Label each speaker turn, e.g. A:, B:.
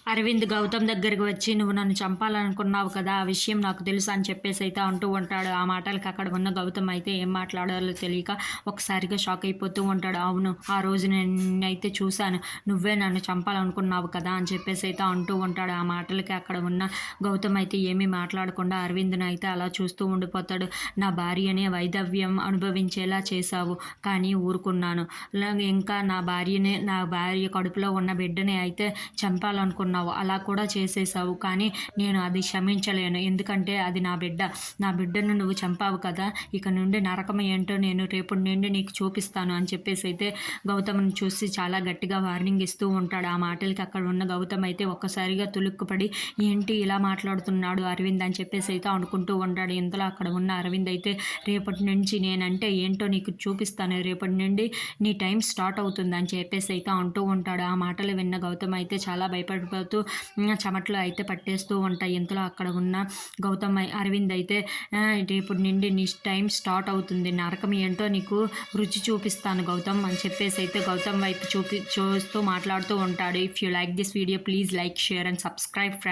A: అరవింద్ గౌతమ్ దగ్గరికి వచ్చి "నువ్వు నన్ను చంపాలనుకున్నావు కదా! ఆ విషయం నాకు తెలుసు" అని చెప్పేసైతే అంటూ ఉంటాడు. ఆ మాటలకి అక్కడ ఉన్న గౌతమ్ అయితే ఏం మాట్లాడాలో తెలియక ఒకసారిగా షాక్ అయిపోతూ ఉంటాడు. "అవును, ఆ రోజు నిన్నైతే చూశాను. నువ్వే నన్ను చంపాలనుకున్నావు కదా!" అని చెప్పేసైతే అంటూ ఉంటాడు. ఆ మాటలకి అక్కడ ఉన్న గౌతమ్ అయితే ఏమీ మాట్లాడకుండా అరవింద్‌ని అయితే అలా చూస్తూ ఉండిపోతాడు. "నా భార్యనే వైధవ్యం అనుభవించేలా చేశావు, కానీ ఊరుకున్నాను. ఇంకా నా భార్య కడుపులో ఉన్న బిడ్డని అయితే చంపాలనుకున్నావు. అలా కూడా చేసేసావు. కానీ నేను అది క్షమించలేను. ఎందుకంటే అది నా బిడ్డ. నా బిడ్డను నువ్వు చంపావు కదా! ఇక నుండి నరకం ఏంటో నేను రేపటి నుండి నీకు చూపిస్తాను" అని చెప్పేసైతే గౌతమ్‌ని చూసి చాలా గట్టిగా వార్నింగ్ ఇస్తూ ఉంటాడు. ఆ మాటలకి అక్కడ ఉన్న గౌతమ్ అయితే ఒక్కసారిగా తులుక్కుపడి ఏంటి ఇలా మాట్లాడుతున్నాడు అరవింద్ అని చెప్పేసైతే అనుకుంటూ ఉంటాడు. ఇంతలో అక్కడ ఉన్న అరవింద్ అయితే "రేపటి నుంచి నేనంటే ఏంటో నీకు చూపిస్తాను. రేపటి నుండి నీ టైం స్టార్ట్ అవుతుంది" అని చెప్పేసైతే అంటూ ఉంటాడు. ఆ మాటలు విన్న గౌతమ్ అయితే చాలా భయపడిపోతూ చెమటలు అయితే పట్టేస్తూ ఉంటాయి. ఇంతలో అక్కడ ఉన్న అరవింద్ అయితే "రేపటి నుండి నీ టైం స్టార్ట్ అవుతుంది. నరకం ఏంటో నీకు రుచి చూపిస్తాను గౌతమ్" అని చెప్పేసైతే గౌతమ్ వైపు చూస్తూ మాట్లాడుతూ ఉంటాడు. If you like this video please like, share and subscribe friends.